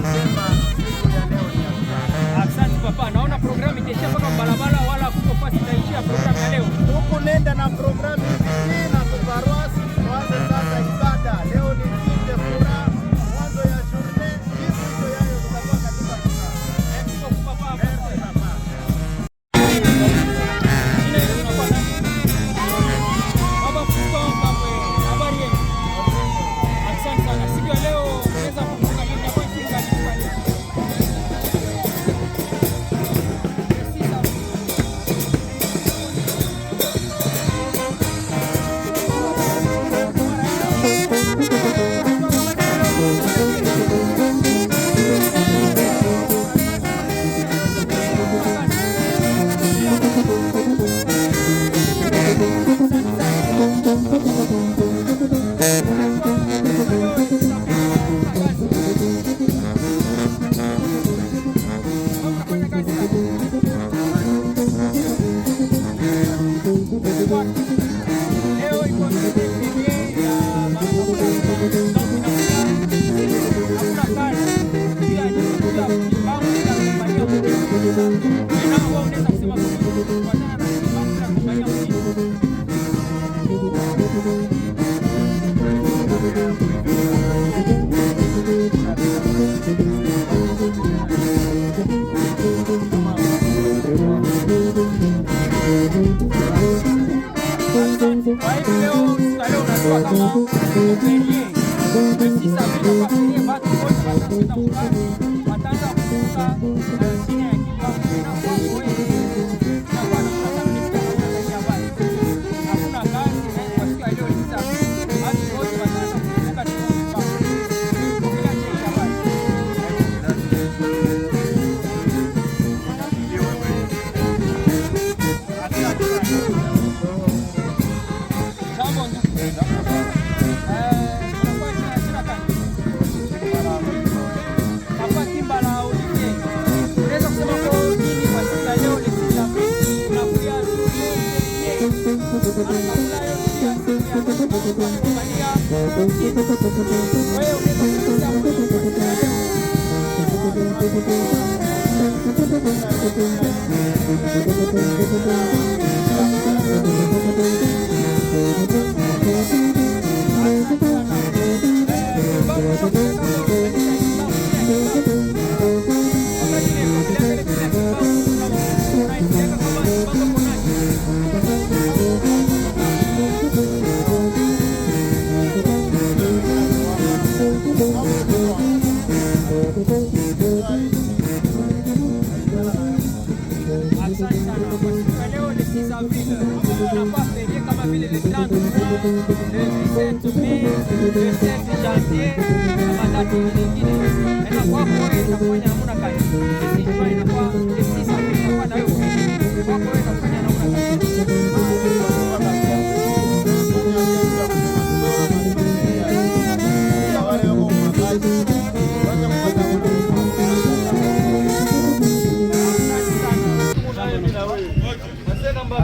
kusema siku ya leo ni ya furaha. Asante papa, naona programu itaishia mpaka barabara wala kuko fasi itaishia programu ya leo. Huko nenda na programu hizi na kuparuasi tuanze sasa ibada. Leo ni siku ya furaha, mwanzo ya journée, mwisho yayo tutakuwa katika furaha. Merci papa. Merci papa. Baba Fuko Mbamwe, habari yenu? Asante sana. Siku ya leo unaweza kufunga nini hapo siku gani?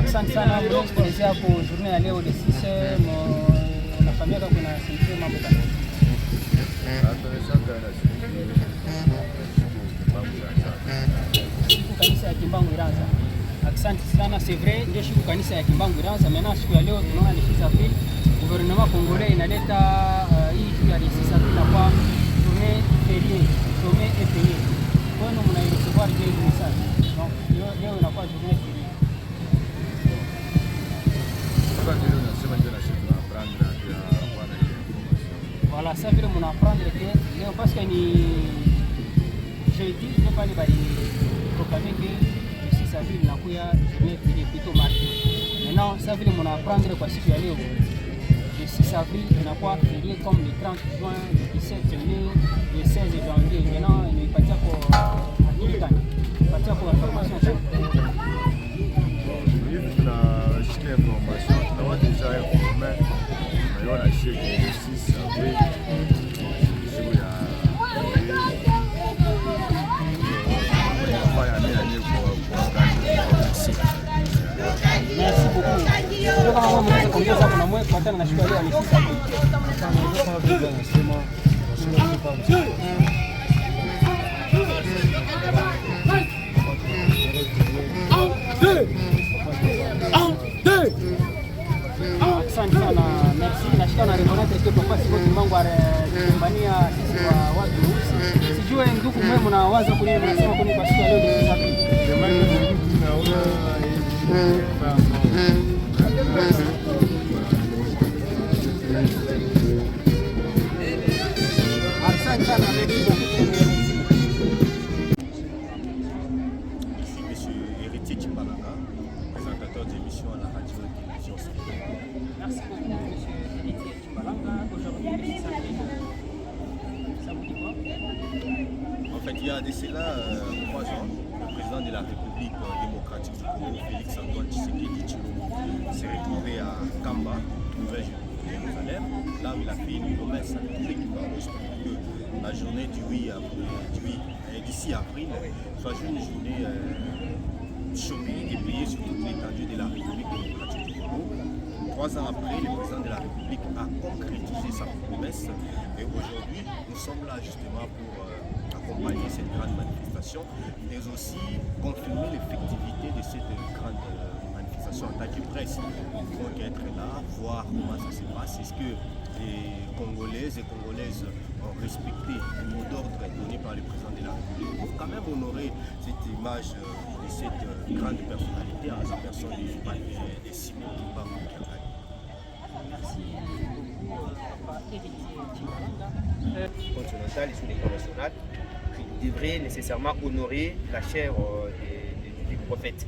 Asante sana kuelezea kwa journée ya leo desise na familia yako kuna sisi mambo gani? Kanisa ya Kimbangu Iranza. Asante sana, c'est vrai, ndio siku kanisa ya Kimbangu Iranza. Maintenant siku ya leo tunaona ni 6 April, gouvernement congolais inaleta hii siku ya 6 April kwa journée fériée, sommet et payé. Kwa nini mnairecevoir ile message? Donc leo inakuwa journée fériée. Voilà, ça veut dire qu'on apprend que parce que jeudi, je ne vais pas proclamer que le 6 avril, on a journée fériée plutôt marquée. Maintenant, ça veut dire qu'on apprend que le 6 avril, on a quoi férié comme le 30 juin, le 17 mai, le 16 janvier. Maintenant, il n'y a pas de information. Asante sana, merci. Nashika na reconnaître que papa siko Kimbangu alitumbania sisi wa watu weusi. Sijue ndugu mwe mnawaza kuni mnasema kuni kwa siku ya leo ni sapi. Asante sana, merci beaucoup. Ici, monsieur Héritier Chimbalanga, présentateur d'émission à la radio et télévision. Merci beaucoup, monsieur Héritier Chimbalanga. Aujourd'hui, le 6 avril, ça vous dit quoi? En fait, il y a de cela 3 ans, le président de la République démocratique du Congo, Félix Antoine Tshisekedi Tshilombo, s'est retrouvé à Kamba, Nouvelle-Jérusalem, là où il a fait une promesse à tous les Kimbanguistes que la journée du 8 avril, d'ici avril, soit une journée chômée et payée sur toute l'étendue de la République démocratique du Congo. 3 ans après, le président de la République a concrétisé sa promesse et aujourd'hui, nous sommes là justement pour accompagner cette grande manifestation, mais aussi confirmer l'effectivité de cette grande manifestation en tant que presse. Il faut être là, voir comment ça se passe. Est-ce que les Congolaises et Congolaises ont respecté le mot d'ordre donné par le président de la République pour quand même honorer cette image de cette grande personnalité à sa personne de Simon Kimbangu. Merci beaucoup, papa Héritier Chimbalanga. Continentale et sous-internationale qui devrait nécessairement honorer la chair du prophète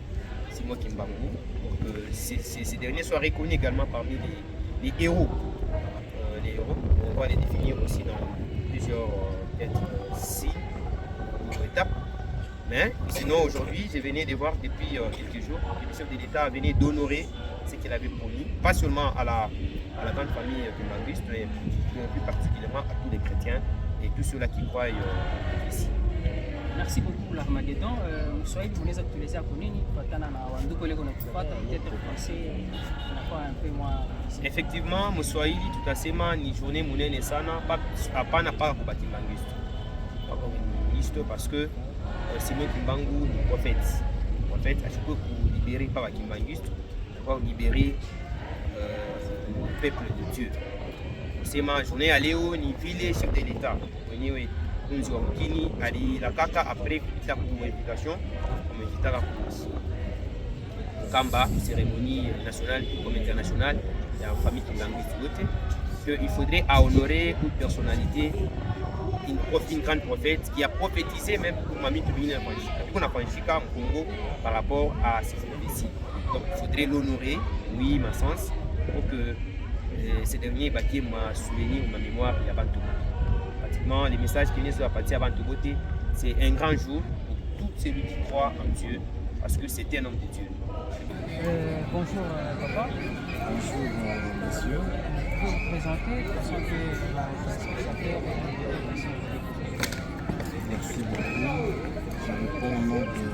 Simon Kimbangu pour que ces derniers soient reconnus également parmi les héros. Les héros, on va les définir aussi dans plusieurs signes ou étapes. Mais sinon aujourd'hui, je venais de voir depuis quelques jours que le chef de l'État venait d'honorer ce qu'il avait promis, pas seulement à la grande famille kimbanguiste, mais plus particulièrement à tous les chrétiens et tous ceux-là qui croient ici. Merci beaucoup l'Armageddon. Mswahili mnaweza kutuelezea kwa nini kufuatana na wandugu leo wanatufuata peut-être français inakuwa un peu moins difficile. Effectivement, Mswahili tutasema ni journée munene sana hapana paka kwa Kimbanguiste. Paka kwa parce que Simon Kimbangu ni prophète. Prophète a choisi pour libérer pas Kimbanguiste, pour libérer le peuple de Dieu. C'est ma journée à Léo ni ville chef de l'État. Wenyewe nzi wa mkini alilakaka après kupita kwa invitation amevitaka Kamba cérémonie nationale comme internationale ya famille kimbanguiste wote que il faudrait honorer une personnalité une grande prophète qui a prophétisé même pour Mami Tumina Fanchika Congo par rapport à ces prophéties. Donc il faudrait l'honorer, oui, ma sens, pour que ces derniers bâtis m'a souvenir ma mémoire et avant tout. Pratiquement, les messages qui nous ont apportés avant tout beauté, c'est un grand jour pour tout celui qui croit en Dieu, parce que c'est un homme de Dieu. Bonjour papa. Bonjour monsieur. Vous pouvez vous présenter, sachant que Merci beaucoup. Je réponds au nom de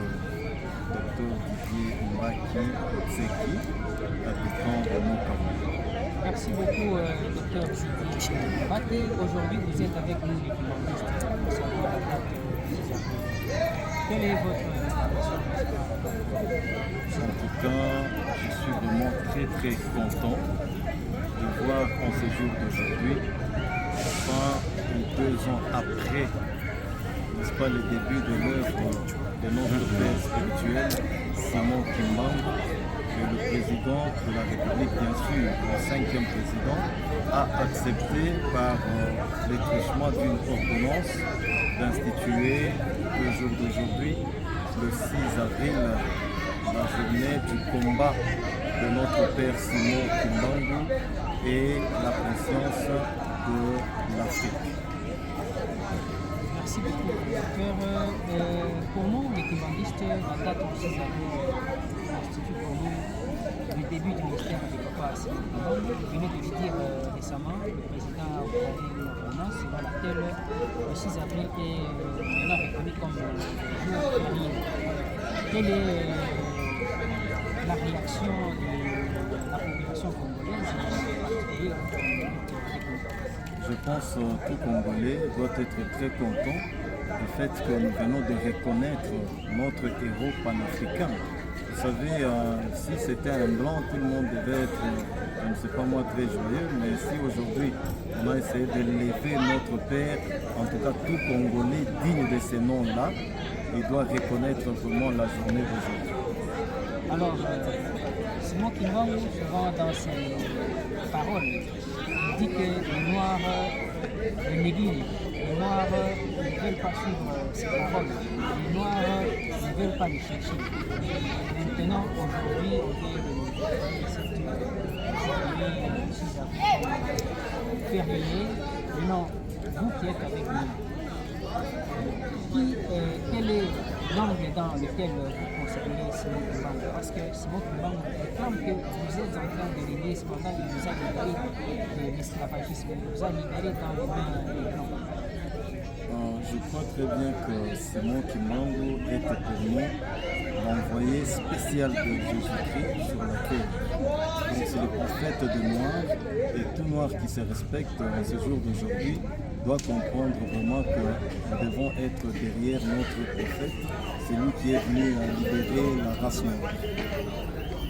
Dr Didier Mbaki Tseki, habitant de Montcalm. Merci beaucoup, Dr Didier Mbaki. Aujourd'hui, vous êtes avec nous, les Kimbanguistes. Quelle est votre intervention? En tout cas, je suis vraiment très content de voir en ce jour d'aujourd'hui, enfin 2 ans après, n'est-ce pas, le début de l'œuvre de notre père spirituel, Simon Kimbangu, que le président de la République, bien sûr, le 5e président, a accepté par le truchement d'une ordonnance d'instituer le jour d'aujourd'hui, le 6 avril, la journée du combat de notre père Simon Kimbangu et la conscience de l'Afrique. Merci beaucoup, docteur. Pour nous, les Kimbanguistes, la date du 6 avril constitue pour nous le début du ministère de papa Simon Kimbangu. Vous venez de le dire récemment, le président a envoyé une ordonnance selon laquelle le 6 avril est maintenant reconnu comme le jour férié. Quelle est la réaction de la population congolaise en particulier? Je pense que tout Congolais doit être très content le fait que nous venons de reconnaître notre héros panafricain. Vous savez, si c'était un blanc, tout le monde devait être, je ne sais pas moi, très joyeux, mais si aujourd'hui on a essayé de lever notre père, en tout cas tout Congolais digne de ces noms-là, il doit reconnaître vraiment la journée d'aujourd'hui. Alors, Simon Kimbangu, souvent dans ses paroles, il dit que les Noirs le négligent. Les Noirs ne veulent pas suivre ses paroles. Les Noirs ne veulent pas les chercher. Maintenant, aujourd'hui, au lieu de cette journée sud-africaine fériée, maintenant, vous qui êtes avec nous, quel est l'angle dans lequel vous considérez Simon Kimbangu? Parce que Simon Kimbangu réclame que vous êtes en train de l'aider, cependant il vous a libéré de l'esclavagisme, il vous a libéré dans les mains des Blancs. Je crois très bien que Simon Kimbangu est pour nous l'envoyé spécial de Jésus-Christ sur la terre. Donc c'est le prophète de Noir, et tout Noir qui se respecte en ce jour d'aujourd'hui doit comprendre vraiment que nous devons être derrière notre prophète. C'est lui qui est venu libérer la race noire.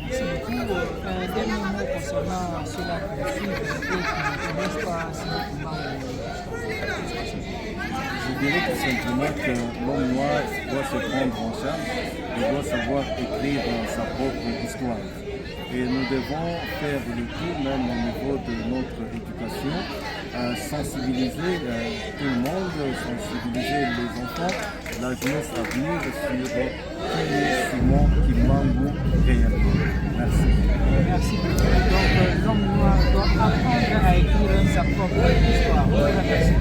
Merci beaucoup. Un dernier mot concernant ceux-là qui nous suivent et qui ne connaissent pas Simon Kimbangu. Je dirais tout simplement que l'homme noir doit se prendre en charge et doit savoir écrire sa propre histoire. Et nous devons faire le tout, même au niveau de notre éducation, sensibiliser tout le monde, sensibiliser les enfants, la jeunesse à venir sur qui est Simon Kimbangu réellement. Merci. Merci beaucoup. Donc l'homme noir doit apprendre à écrire sa propre histoire. Merci.